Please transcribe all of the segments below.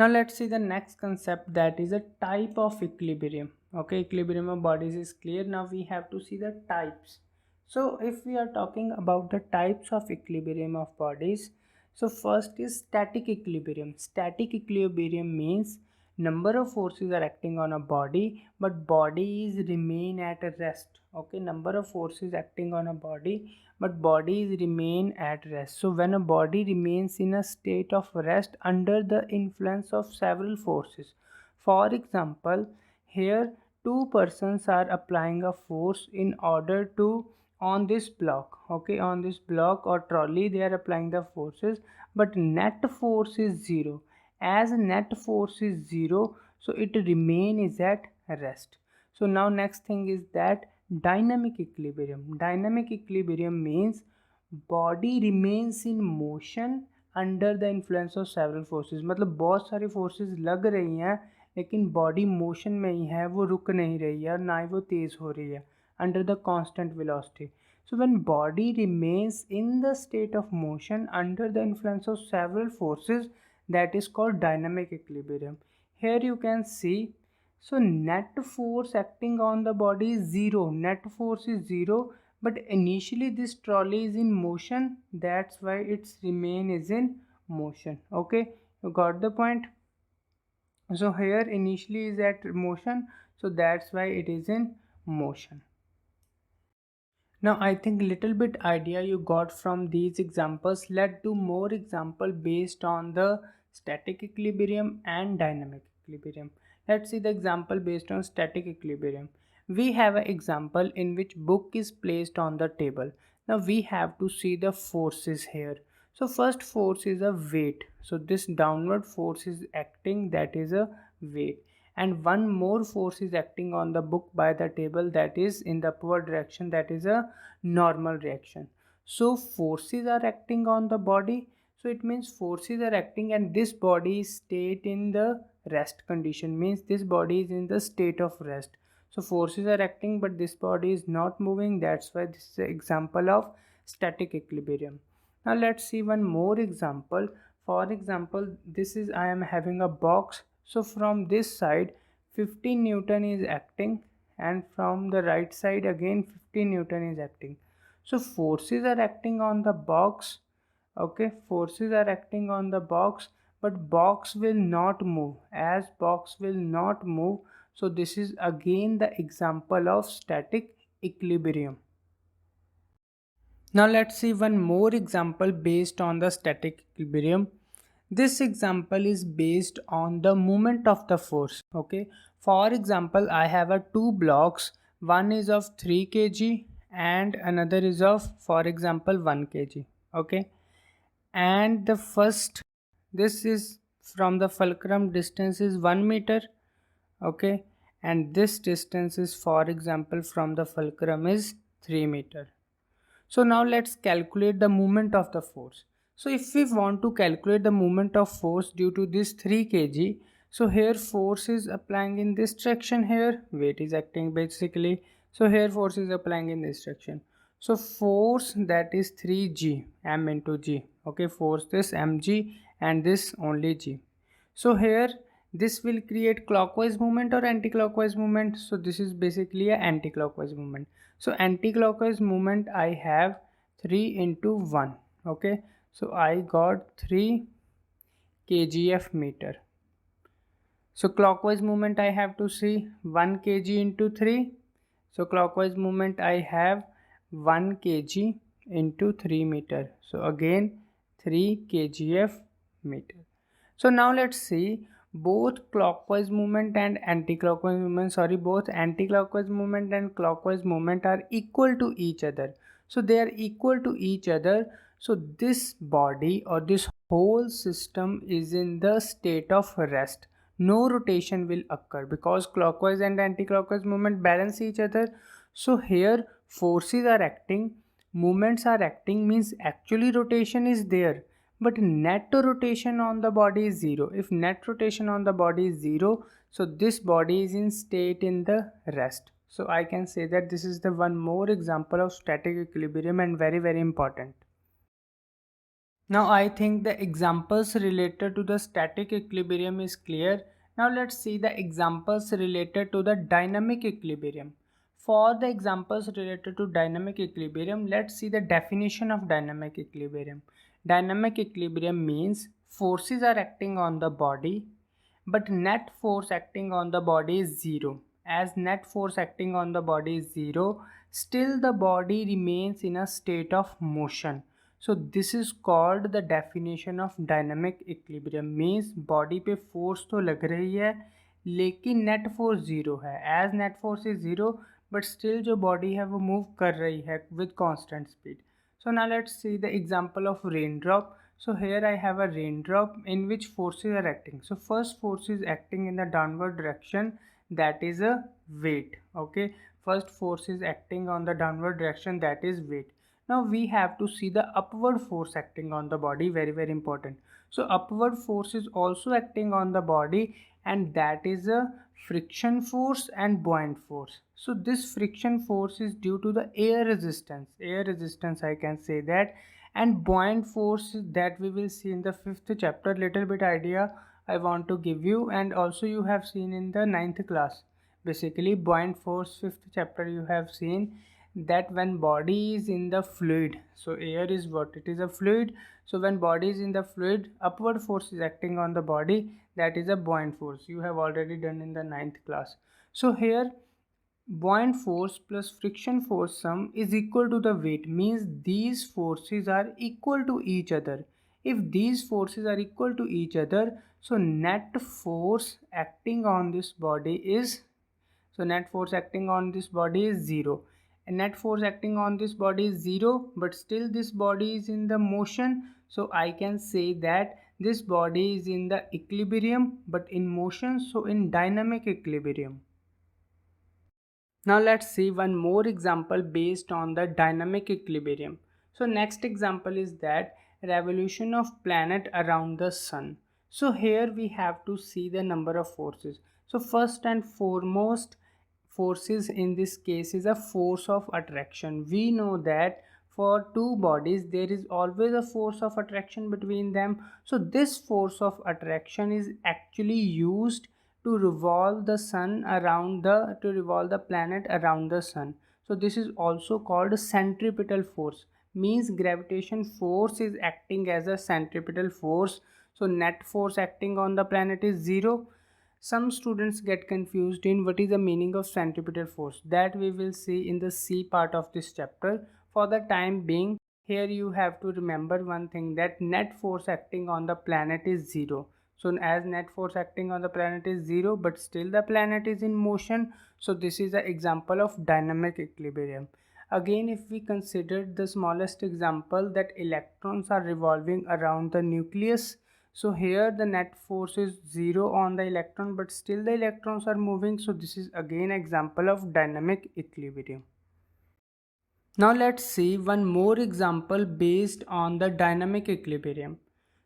Now let's see the next concept, that is a type of equilibrium. Okay, equilibrium of bodies is clear. Now we have to see the types. So if we are talking about the types of equilibrium of bodies, so first is static equilibrium. Static equilibrium means number of forces are acting on a body but bodies remain at a rest. Okay, number of forces acting on a body but bodies remain at rest. So when a body remains in a state of rest under the influence of several forces, for example, here two persons are applying a force in order to on this block. Okay, on this block or trolley they are applying the forces, but net force is zero. As net force is zero, so it remain is at rest. So now next thing is that dynamic equilibrium. Dynamic equilibrium means body remains in motion under the influence of several forces, मतलब बहुत सारी forces लग रही हैं लेकिन body motion में ही है, वो रुक नहीं रही है और ना ही वो तेज़ हो रही है under the constant velocity. So when body remains in the state of motion under the influence of several forces, that is called dynamic equilibrium. Here you can see, so net force acting on the body is zero. Net force is zero, but initially this trolley is in motion. That's why its remain is in motion. Okay, you got the point. So here initially is at motion, so that's why it is in motion. Now I think little bit idea you got from these examples. Let's do more example based on the static equilibrium and dynamic equilibrium. Let's see the example based on static equilibrium. We have an example in which book is placed on the table. Now we have to see the forces here. So first force is a weight. So this downward force is acting, that is a weight, and one more force is acting on the book by the table, that is in the upward direction, that is a normal reaction. So forces are acting on the body, so it means forces are acting and this body is state in the rest condition, means this body is in the state of rest. So forces are acting but this body is not moving, that's why this is an example of static equilibrium. Now let's see one more example. For example, this is, I am having a box. So from this side 15 Newton is acting and from the right side again 15 Newton is acting. So forces are acting on the box. Okay, forces are acting on the box but box will not move. As box will not move, so this is again the example of static equilibrium. Now let's see one more example based on the static equilibrium. This example is based on the moment of the force. Okay, for example, I have a two blocks. One is of 3 kg and another is of, for example, 1 kg. Okay, and the first, this is from the fulcrum distance is 1 meter. Okay, and this distance is, for example, from the fulcrum is 3 meter. So now let's calculate the moment of the force. So if we want to calculate the moment of force due to this 3 kg, so here force is applying in this direction, here weight is acting basically. So here force is applying in this direction. So force, that is 3g, m into g. Okay, force this mg and this only g. So here this will create clockwise movement or anti-clockwise movement. So this is basically a anti-clockwise movement. So anti-clockwise movement I have 3 into 1. Okay, so I got 3 kgf meter. So clockwise movement I have to see 1 kg into 3. So clockwise movement I have 1 kg into 3 meter. So again 3 kgf meter. So now let's see both clockwise movement and anti-clockwise movement, both anti-clockwise movement and clockwise movement are equal to each other. So they are equal to each other. So this body or this whole system is in the state of rest. No rotation will occur because clockwise and anti-clockwise movement balance each other. So here forces are acting, movements are acting, means actually rotation is there, but net rotation on the body is zero. If net rotation on the body is zero, so this body is in state in the rest. So I can say that this is the one more example of static equilibrium and very important. Now I think the examples related to the static equilibrium is clear. Now let's see the examples related to the dynamic equilibrium. For the examples related to dynamic equilibrium, let's see the definition of dynamic equilibrium. Dynamic equilibrium means forces are acting on the body, but net force acting on the body is zero. As net force acting on the body is zero, still the body remains in a state of motion. So this is called the definition of dynamic equilibrium. Means body पे force तो लग रही है लेकिन net force zero है. As net force is zero, but still जो body है वो move कर रही है with constant speed. So now let's see the example of raindrop. So here I have a raindrop in which forces are acting. So first force is acting in the downward direction, that is a weight. Okay, first force is acting on the downward direction, that is weight. Now we have to see the upward force acting on the body, very important. So upward force is also acting on the body, and that is a friction force and buoyant force. So this friction force is due to the air resistance I can say that, and buoyant force that we will see in the fifth chapter. Little bit idea I want to give you, and also you have seen in the ninth class. Basically buoyant force, fifth chapter, you have seen that when body is in the fluid, so air is what, it is a fluid. So when body is in the fluid, upward force is acting on the body, that is a buoyant force. You have already done in the ninth class. So here buoyant force plus friction force sum is equal to the weight, means these forces are equal to each other. If these forces are equal to each other, so net force acting on this body is, so net force acting on this body is zero. And net force acting on this body is zero, but still this body is in the motion. So I can say that this body is in the equilibrium but in motion, so in dynamic equilibrium. Now let's see one more example based on the dynamic equilibrium. So next example is that revolution of planet around the sun. So here we have to see the number of forces. So first and foremost forces in this case is a force of attraction. We know that for two bodies there is always a force of attraction between them. So this force of attraction is actually used to revolve the sun around the, to revolve the planet around the sun. So this is also called centripetal force, means gravitation force is acting as a centripetal force. So net force acting on the planet is zero. Some students get confused in what is the meaning of centripetal force, that we will see in the C part of this chapter. For the time being, here you have to remember one thing, that net force acting on the planet is zero. So as net force acting on the planet is zero, but still the planet is in motion, so this is an example of dynamic equilibrium. Again, if we consider the smallest example, that electrons are revolving around the nucleus, so here the net force is zero on the electron, but still the electrons are moving, so this is again example of dynamic equilibrium. Now let's see one more example based on the dynamic equilibrium.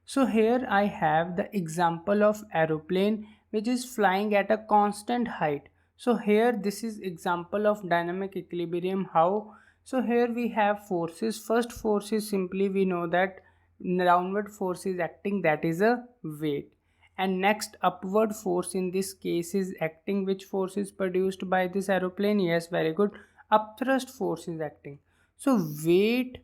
So here I have the example of aeroplane which is flying at a constant height. So here this is example of dynamic equilibrium. How? So here we have forces. First force is simply, we know that downward force is acting, that is a weight. And next upward force in this case is acting. Which force is produced by this aeroplane? Yes, very good. Upthrust force is acting. So weight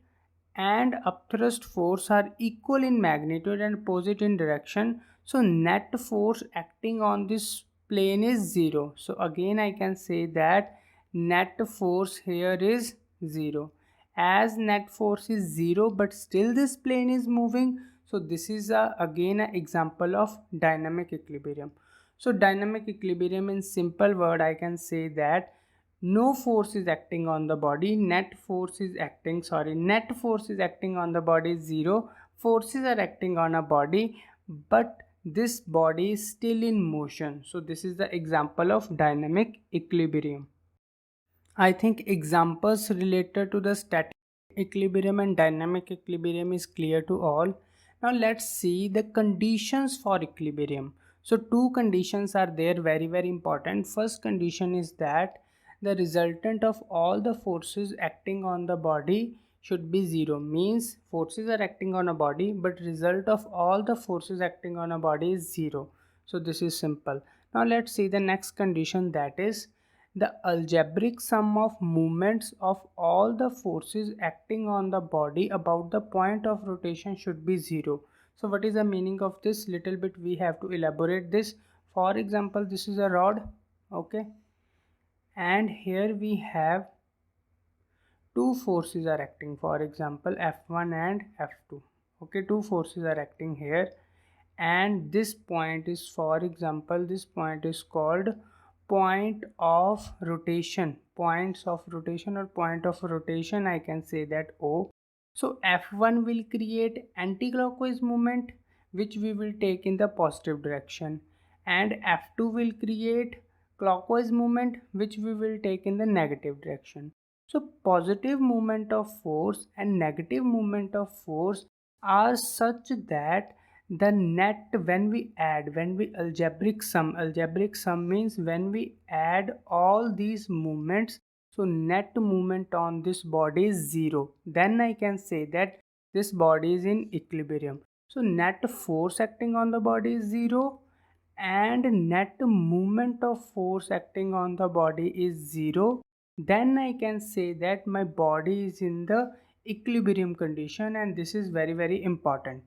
and upthrust force are equal in magnitude and opposite in direction. So net force acting on this plane is zero. So again I can say that net force here is zero. As net force is zero, but still this plane is moving, so this is again an example of dynamic equilibrium. So dynamic equilibrium, in simple word I can say that no force is acting on the body, net force is acting, net force is acting on the body is zero, forces are acting on a body, but this body is still in motion. So this is the example of dynamic equilibrium. I think examples related to the static equilibrium and dynamic equilibrium is clear to all. Now let's see the conditions for equilibrium. So two conditions are there, very important. First condition is that the resultant of all the forces acting on the body should be 0, means forces are acting on a body but result of all the forces acting on a body is 0. So this is simple. Now let's see the next condition, that is the algebraic sum of moments of all the forces acting on the body about the point of rotation should be 0. So what is the meaning of this? Little bit we have to elaborate this. For example, this is a rod, okay, and here we have two forces are acting, for example F1 and F2. Okay, two forces are acting here, and this point is, for example, this point is called point of rotation, points of rotation or point of rotation, I can say that O. So F1 will create anti-clockwise movement which we will take in the positive direction, and F2 will create clockwise movement which we will take in the negative direction. So positive movement of force and negative movement of force are such that the net, when we add, when we algebraic sum means when we add all these movements, so net movement on this body is 0, then I can say that this body is in equilibrium. So net force acting on the body is 0 and net movement of force acting on the body is 0, then I can say that my body is in the equilibrium condition, and this is very important.